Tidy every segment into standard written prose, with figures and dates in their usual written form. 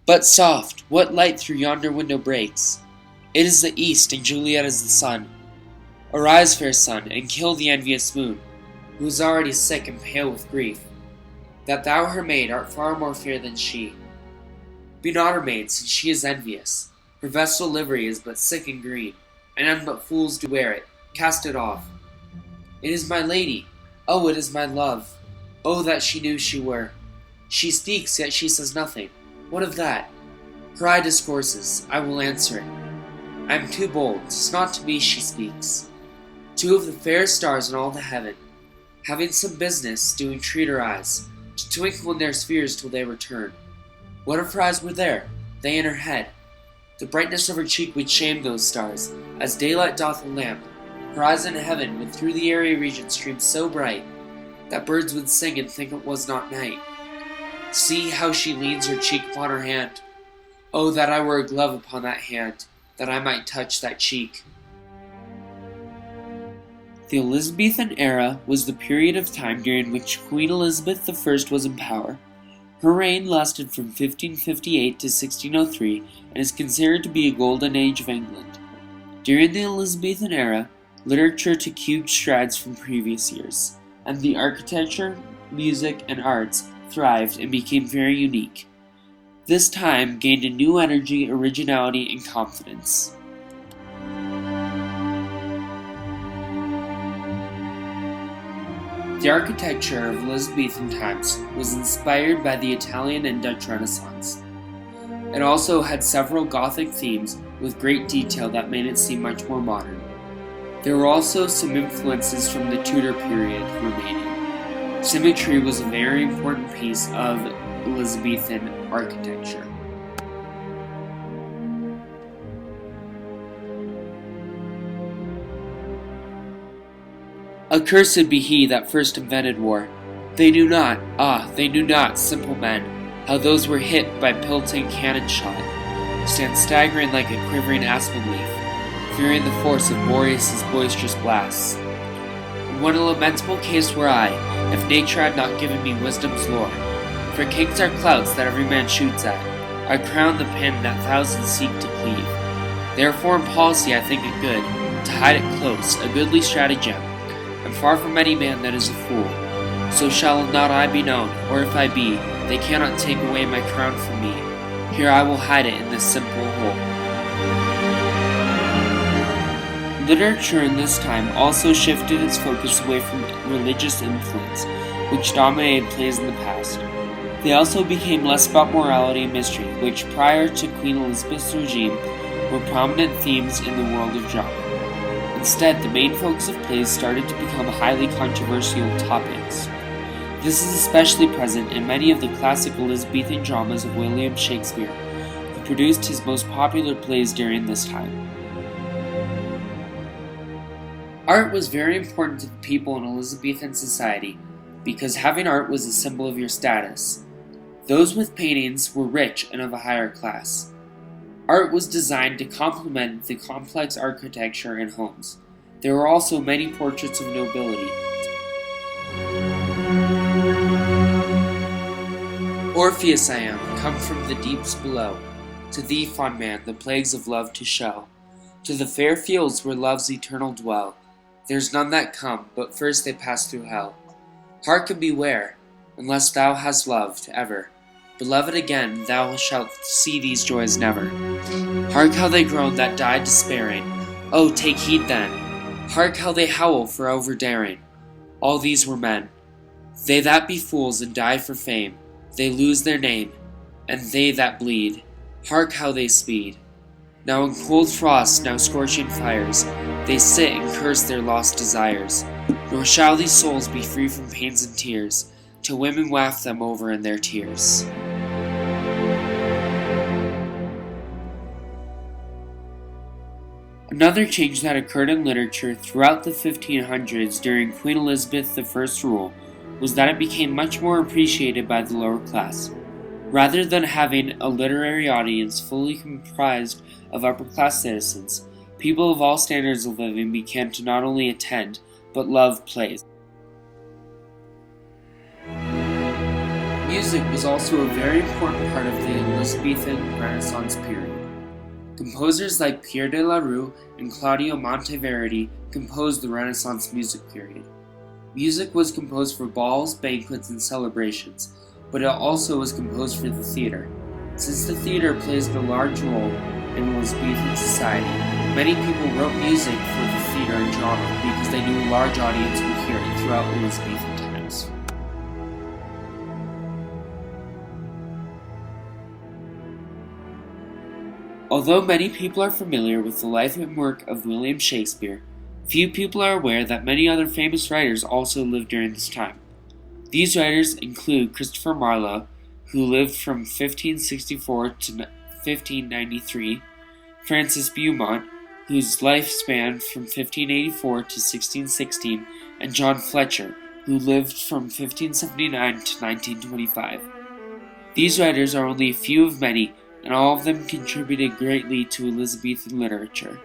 But soft, what light through yonder window breaks? It is the east, and Juliet is the sun. Arise, fair sun, and kill the envious moon, who is already sick and pale with grief, that thou her maid art far more fair than she. Be not her maid, since she is envious. Her vestal livery is but sick and green, and none but fools do wear it. Cast it off. It is my lady. Oh, it is my love. Oh, that she knew she were. She speaks, yet she says nothing. What of that? Her eye discourses. I will answer it. I am too bold. 'Tis not to me she speaks. Two of the fairest stars in all the heaven, having some business, do entreat her eyes to twinkle in their spheres till they return. What if her eyes were there, they in her head? The brightness of her cheek would shame those stars, as daylight doth a lamp. Her eyes in heaven would through the airy region stream so bright, that birds would sing and think it was not night. See how she leans her cheek upon her hand. Oh, that I were a glove upon that hand, that I might touch that cheek. The Elizabethan era was the period of time during which Queen Elizabeth I was in power. Her reign lasted from 1558 to 1603 and is considered to be a golden age of England. During the Elizabethan era, literature took huge strides from previous years, and the architecture, music, and arts thrived and became very unique. This time gained a new energy, originality, and confidence. The architecture of Elizabethan times was inspired by the Italian and Dutch Renaissance. It also had several Gothic themes with great detail that made it seem much more modern. There were also some influences from the Tudor period remaining. Symmetry was a very important piece of Elizabethan architecture. Accursed be he that first invented war. They knew not, they knew not, simple men, how those were hit by pelting cannon shot, stand staggering like a quivering aspen leaf, fearing the force of Boreas's boisterous blasts. And what a lamentable case were I, if nature had not given me wisdom's lore. For kings are clouds that every man shoots at, I crown the pin that thousands seek to cleave. Therefore in policy I think it good, to hide it close, a goodly stratagem, and far from any man that is a fool. So shall not I be known, or if I be, they cannot take away my crown from me. Here I will hide it in this simple hole. Literature in this time also shifted its focus away from religious influence, which dominated plays in the past. They also became less about morality and mystery, which prior to Queen Elizabeth's regime were prominent themes in the world of drama. Instead, the main focus of plays started to become highly controversial topics. This is especially present in many of the classic Elizabethan dramas of William Shakespeare, who produced his most popular plays during this time. Art was very important to the people in Elizabethan society, because having art was a symbol of your status. Those with paintings were rich and of a higher class. Art was designed to complement the complex architecture in homes. There were also many portraits of nobility. Orpheus I am, come from the deeps below, to thee, fond man, the plagues of love to show. To the fair fields where love's eternal dwell, there's none that come, but first they pass through hell. Hark and beware, unless thou hast loved ever. Beloved again, thou shalt see these joys never. Hark how they groan that died despairing. Oh, take heed then. Hark how they howl for overdaring. All these were men. They that be fools and die for fame, they lose their name. And they that bleed, hark how they speed. Now in cold frosts, now scorching fires, they sit and curse their lost desires. Nor shall these souls be free from pains and tears, till women waft them over in their tears. Another change that occurred in literature throughout the 1500s during Queen Elizabeth I's rule was that it became much more appreciated by the lower class. Rather than having a literary audience fully comprised of upper-class citizens, people of all standards of living began to not only attend, but love plays. Music was also a very important part of the Elizabethan Renaissance period. Composers like Pierre de la Rue and Claudio Monteverdi composed the Renaissance music period. Music was composed for balls, banquets, and celebrations, but it also was composed for the theater. Since the theater plays a large role in Elizabethan society, many people wrote music for the theater and drama because they knew a large audience would hear it throughout Elizabethan times. Although many people are familiar with the life and work of William Shakespeare, few people are aware that many other famous writers also lived during this time. These writers include Christopher Marlowe, who lived from 1564 to 1593, Francis Beaumont, whose life spanned from 1584 to 1616, and John Fletcher, who lived from 1579 to 1925. These writers are only a few of many, and all of them contributed greatly to Elizabethan literature.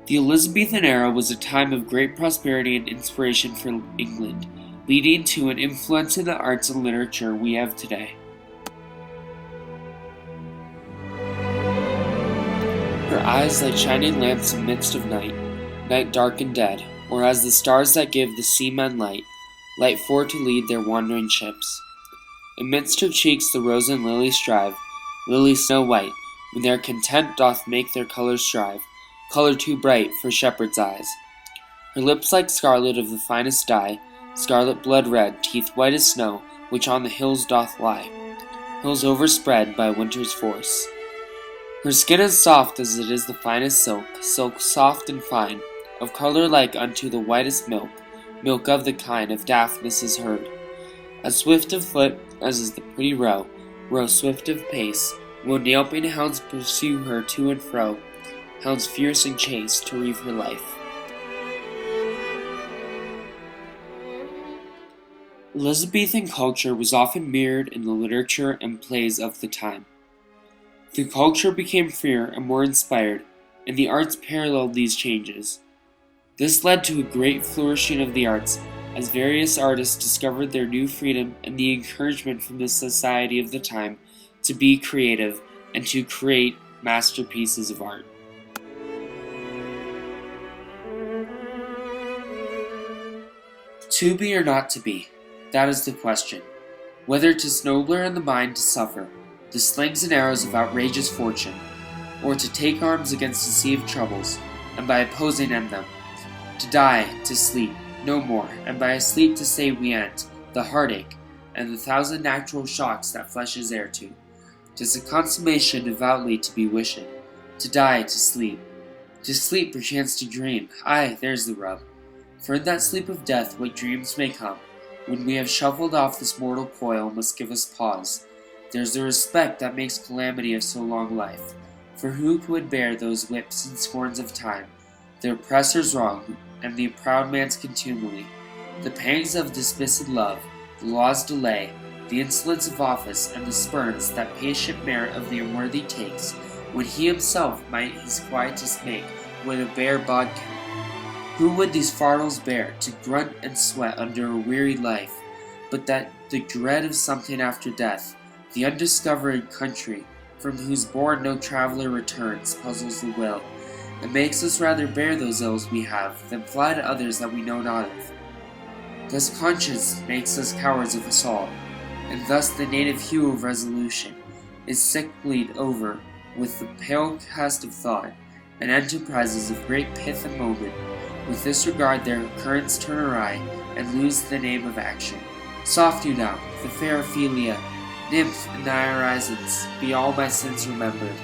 The Elizabethan era was a time of great prosperity and inspiration for England, leading to an influence in the arts and literature we have today. Her eyes like shining lamps amidst of night, night dark and dead, or as the stars that give the seamen light, light for to lead their wandering ships. Amidst her cheeks the rose and lily strive, lily snow white, when their content doth make their colours strive, colour too bright for shepherd's eyes. Her lips like scarlet of the finest dye, scarlet blood red, teeth white as snow, which on the hills doth lie, hills overspread by winter's force. Her skin is soft as it is the finest silk, silk soft and fine, of colour like unto the whitest milk, milk of the kind of Daphnis' herd. As swift of foot as is the pretty roe, roe swift of pace, will yelping hounds pursue her to and fro, hounds fierce and chase to reave her life. Elizabethan culture was often mirrored in the literature and plays of the time. The culture became freer and more inspired, and the arts paralleled these changes. This led to a great flourishing of the arts, as various artists discovered their new freedom and the encouragement from the society of the time to be creative and to create masterpieces of art. To be or not to be, that is the question. Whether 'tis nobler in the mind to suffer the slings and arrows of outrageous fortune, or to take arms against a sea of troubles, and by opposing end them, to die, to sleep, no more, and by a sleep to say we end, the heartache, and the thousand natural shocks that flesh is heir to. 'Tis a consummation devoutly to be wished, to die, to sleep perchance to dream, aye, there's the rub. For in that sleep of death what dreams may come, when we have shuffled off this mortal coil, must give us pause. There's the respect that makes calamity of so long life, for who would bear those whips and scorns of time, the oppressor's wrong, and the proud man's contumely, the pangs of dismissed love, the law's delay, the insolence of office, and the spurns that patient merit of the unworthy takes, when he himself might his quietus make with a bare bodkin? Who would these fardels bear, to grunt and sweat under a weary life, but that the dread of something after death, the undiscovered country, from whose bourne no traveller returns, puzzles the will, and makes us rather bear those ills we have, than fly to others that we know not of. Thus conscience makes us cowards of us all, and thus the native hue of resolution is sicklied over with the pale cast of thought, and enterprises of great pith and moment, with this regard their currents turn awry, and lose the name of action. Soft you now, the fair Ophelia, nymph in thy orisons, be all my sins remembered,